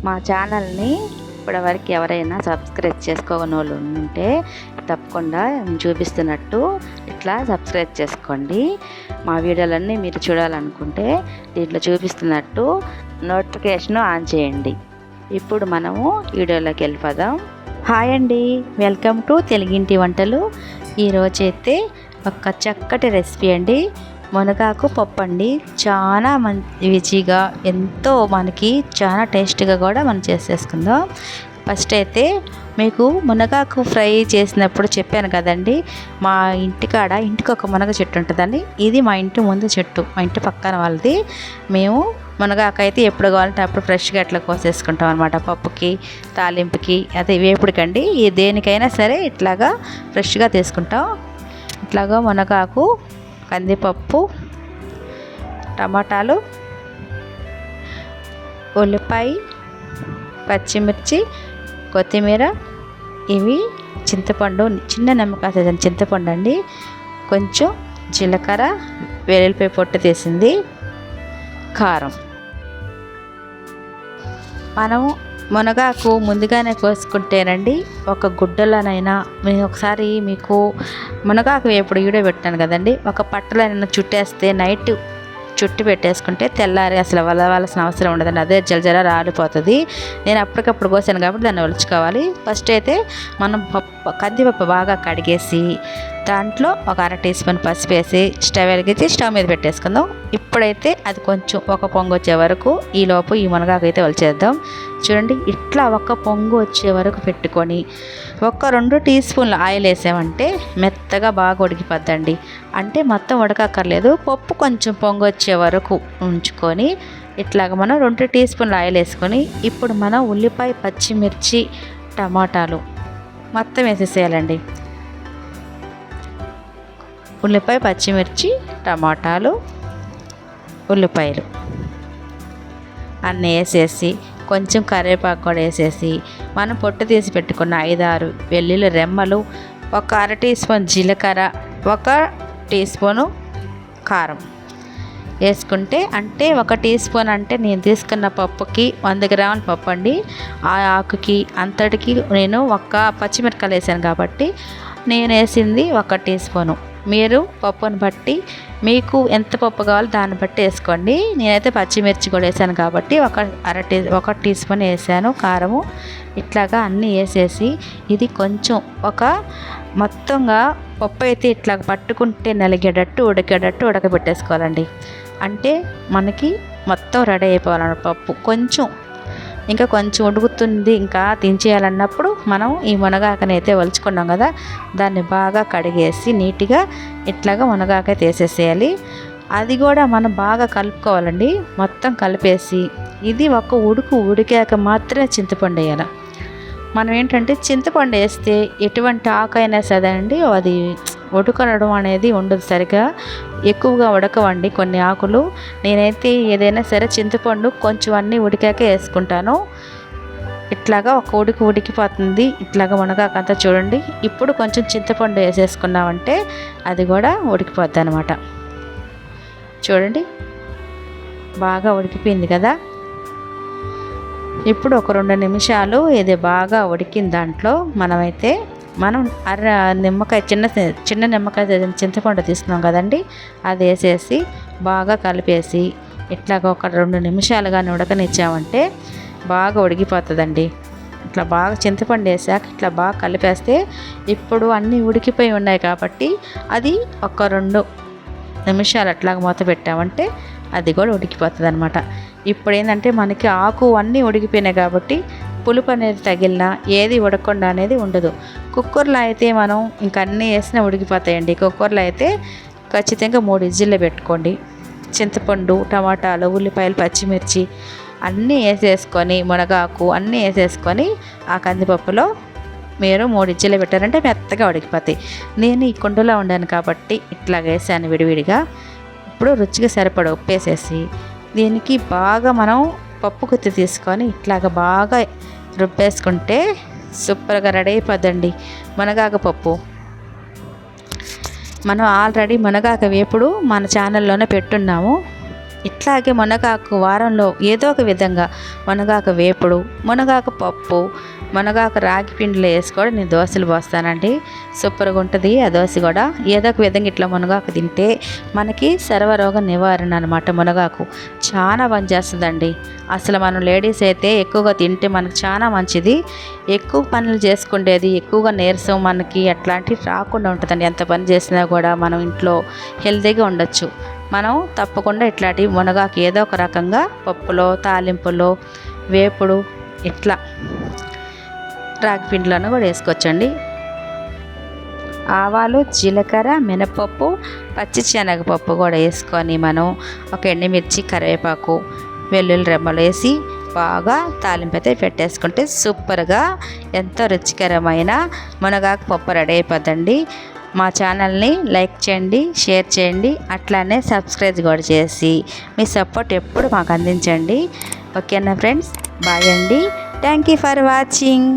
మా ఛానల్ని ఇప్పటివరకు ఎవరైనా సబ్స్క్రైబ్ చేసుకోని వాళ్ళు ఉంటే తప్పకుండా చూపిస్తున్నట్టు ఇట్లా సబ్స్క్రైబ్ చేసుకోండి. మా వీడియోలన్నీ మీరు చూడాలనుకుంటే దీంట్లో చూపిస్తున్నట్టు నోటిఫికేషన్ ఆన్ చేయండి. ఇప్పుడు మనము వీడియోలోకి వెళ్ళిపోదాం. హాయ్ అండి, వెల్కమ్ టు తెలుగింటి వంటలు. ఈరోజైతే ఒక చక్కటి రెసిపీ అండి, మునగాకు పప్పు అండి. చాలా రుచిగా, ఎంతో మనకి చాలా టేస్టీగా కూడా మనం చేసేసుకుందాం. ఫస్ట్ అయితే మీకు మునగాకు ఫ్రై చేసినప్పుడు చెప్పాను కదండి, మా ఇంటికాడ ఇంటికి ఒక మునగ చెట్టు ఉంటుందండి. ఇది మా ఇంటి ముందు చెట్టు, మా ఇంటి పక్కన వాళ్ళది. మేము మునగాకు అయితే ఎప్పుడు కావాలంటే అప్పుడు ఫ్రెష్గా అట్లా కోసేసుకుంటాం అనమాట. పప్పుకి, తాలింపుకి, అదే వేపుడికండి, దేనికైనా సరే ఇట్లాగా ఫ్రెష్గా తీసుకుంటాం. ఇట్లాగా మునగాకు, కందిపప్పు, టమాటాలు, ఉల్లిపాయ, పచ్చిమిర్చి, కొత్తిమీర, ఇవి చింతపండు, చిన్న నిమ్మకాయ చింతపండు అండి, కొంచెం జీలకర్ర, వెల్లుల్లిపాయ పొట్టు తీసింది, కారం. మనము మునగాకు ముందుగానే కోసుకుంటేనండి, ఒక గుడ్డలోనైనా నేను ఒకసారి మీకు మునగాకు వేపుడు వీడియో పెట్టాను కదండి, ఒక పట్టలైనా చుట్టేస్తే నైట్ చుట్టి పెట్టేసుకుంటే తెల్లారి అసలు వలవాల్సిన అవసరం ఉండదండి. అదే జలజల రాలిపోతుంది. నేను అప్పటికప్పుడు కోసాను కాబట్టి దాన్ని ఒలుచుకోవాలి. ఫస్ట్ అయితే మనం కందిపప్పు బాగా కడిగేసి దాంట్లో ఒక 1/2 టీ స్పూన్ పసుపు వేసి స్టవ్ వెలిగించి స్టవ్ మీద పెట్టేసుకుందాం. ఇప్పుడైతే అది కొంచెం ఒక పొంగు వచ్చే వరకు ఈలోపు ఈ మునగాకు అయితే ఒలిచేద్దాం. చూడండి, ఇట్లా ఒక పొంగు వచ్చే వరకు పెట్టుకొని ఒక 2 టీ స్పూన్ల ఆయిల్ వేసామంటే మెత్తగా బాగా ఉడికిపోద్దండి. అంటే మొత్తం ఉడకక్కర్లేదు, పప్పు కొంచెం పొంగు వచ్చే వరకు ఉంచుకొని ఇట్లాగ మనం 2 టీ స్పూన్ల ఆయిల్ వేసుకొని ఇప్పుడు మనం ఉల్లిపాయ, పచ్చిమిర్చి, టమాటాలు మొత్తం వేసేసేయాలండి. ఉల్లిపాయ, పచ్చిమిర్చి, టమాటాలు, ఉల్లిపాయలు అన్నీ వేసేసి కొంచెం కరివేపాకు కూడా వేసేసి మనం పొట్టు తీసి పెట్టుకున్న 5-6 వెల్లుల్లి రెమ్మలు, ఒక 1/2 టీ స్పూన్ జీలకర్ర, 1 టీ స్పూను కారం వేసుకుంటే, అంటే 1 టీ స్పూన్ అంటే నేను తీసుకున్న పప్పుకి 100 గ్రాముల పప్పు అండి. ఆ ఆకుకి అంతటికి నేను 1 పచ్చిమిరపకాయలు వేసాను కాబట్టి నేను వేసింది 1 టీ స్పూను. మీరు పప్పును బట్టి మీకు ఎంత పప్పు కావాలో దాన్ని బట్టి వేసుకోండి. నేనైతే పచ్చిమిర్చి కూడా వేసాను కాబట్టి 1 టీ స్పూన్ వేసాను కారము. ఇట్లాగా అన్నీ వేసేసి ఇది కొంచెం మొత్తంగా పప్పు అయితే ఇట్లా పట్టుకుంటే నలిగేటట్టు ఉడికేటట్టు ఉడకబెట్టేసుకోవాలండి. అంటే మనకి మొత్తం రెడీ అయిపోవాలన్న పప్పు. ఇంకా కొంచెం ఉడుకుతుంది, ఇంకా దించేయాలన్నప్పుడు మనం ఈ మునగాకుని అయితే ఒలుచుకున్నాం కదా, దాన్ని బాగా కడిగేసి నీట్గా ఇట్లాగా మునగాకైతే వేసేసేయాలి. అది కూడా మనం బాగా కలుపుకోవాలండి. మొత్తం కలిపేసి ఇది ఒక ఉడికాక మాత్రమే చింతపండు వేయాలి. మనం ఏంటంటే చింతపండు వేస్తే ఎటువంటి ఆకైనా సరే అండి, అది ఉడకడం అనేది ఉండదు, సరిగా ఎక్కువగా ఉడకవండి కొన్ని ఆకులు. నేనైతే ఏదైనా సరే చింతపండు కొంచెం అన్నీ ఉడికాకే వేసుకుంటాను. ఇట్లాగా ఒక ఉడికిపోతుంది. ఇట్లాగా మునగాకంతా చూడండి. ఇప్పుడు కొంచెం చింతపండు వేసేసుకున్నామంటే అది కూడా ఉడికిపోద్ది అనమాట. చూడండి, బాగా ఉడికిపోయింది కదా. ఇప్పుడు ఒక 2 నిమిషాలు ఇది బాగా ఉడికిన దాంట్లో మనం నిమ్మకాయ, చిన్న నిమ్మకాయ చింతపండు తీసుకున్నాం కదండి, అది వేసేసి బాగా కలిపేసి ఇట్లాగ ఒక 2 నిమిషాలు కానీ ఉడకనిచ్చామంటే బాగా ఉడికిపోతుందండి. ఇట్లా బాగా చింతపండు వేసాక ఇట్లా బాగా కలిపేస్తే ఇప్పుడు అన్నీ ఉడికిపోయి ఉన్నాయి కాబట్టి అది ఒక 2 నిమిషాలు అట్లాగ మూత పెట్టామంటే అది కూడా ఉడికిపోతుంది అనమాట. ఇప్పుడు ఏంటంటే మనకి ఆకు అన్నీ ఉడికిపోయినాయి కాబట్టి పులుపు అనేది తగిలినా ఏది ఉడకకుండా అనేది ఉండదు. కుక్కర్లో అయితే మనం ఇంక అన్నీ వేసినా ఉడికిపోతాయండి. కుక్కర్లో అయితే ఖచ్చితంగా 3 విజిల్లు పెట్టుకోండి. చింతపండు, టమాటాలు, ఉల్లిపాయలు, పచ్చిమిర్చి అన్నీ వేసేసుకొని మునగాకు అన్నీ వేసేసుకొని ఆ కందిపప్పులో మీరు 3 విజిల్లు పెట్టారంటే మెత్తగా ఉడికిపోతాయి. నేను ఈ కుండలో ఉండాను కాబట్టి ఇట్లా వేసాను విడివిడిగా. ఇప్పుడు రుచికి సరిపడ ఉప్పు వేసేసి దీనికి బాగా మనం పప్పు గుత్తి తీసుకొని ఇట్లాగ బాగా రుబ్బేసుకుంటే సూపర్గా రెడీ అయిపోద్దండి మునగాకు పప్పు. మనం ఆల్రెడీ మునగాకు వేపుడు మన ఛానల్లోనే పెట్టున్నాము, ఇట్లాగే మునగాకు వారంలో ఏదో ఒక విధంగా మునగాకు వేపుడు, మునగాకు పప్పు, మునగాకు రాగి పిండిలో వేసి కూడా నేను దోశలు పోస్తానండి. సూపర్గా ఉంటుంది ఆ దోశ కూడా. ఏదో ఒక విధంగా ఇట్లా మునగాకు తింటే మనకి సర్వరోగ నివారణ అనమాట. మునగాకు చాలా పనిచేస్తుందండి. అసలు మనం లేడీస్ అయితే ఎక్కువగా తింటే మనకు చాలా మంచిది. ఎక్కువ పనులు చేసుకునేది, ఎక్కువగా నీరసం మనకి అట్లాంటివి రాకుండా ఉంటుందండి. ఎంత పని చేసినా కూడా మనం ఇంట్లో హెల్తీగా ఉండొచ్చు. మనం తప్పకుండా ఇట్లాంటి మునగాకు ఏదో ఒక రకంగా పప్పులో, తాలింపులో, వేపుడు ఇట్లా రాగి పిండిలను కూడా వేసుకోవచ్చండి. ఆవాలు, జీలకర్ర, మినపప్పు, పచ్చి శనగపప్పు కూడా వేసుకొని మనం ఒక ఎండుమిర్చి, కరివేపాకు, వెల్లుల్లి రెమ్మలు వేసి బాగా తాలింపు అయితే పెట్టేసుకుంటే సూపర్గా ఎంతో రుచికరమైన మునగాకు పప్పు రెడీ అయిపోద్దండి. మా ఛానల్ని లైక్ చేయండి, షేర్ చేయండి, అట్లానే సబ్స్క్రైబ్ కూడా చేసి మీ సపోర్ట్ ఎప్పుడు మాకు అందించండి. ఓకేనా ఫ్రెండ్స్, బాయ్ అండి. Thank you for watching.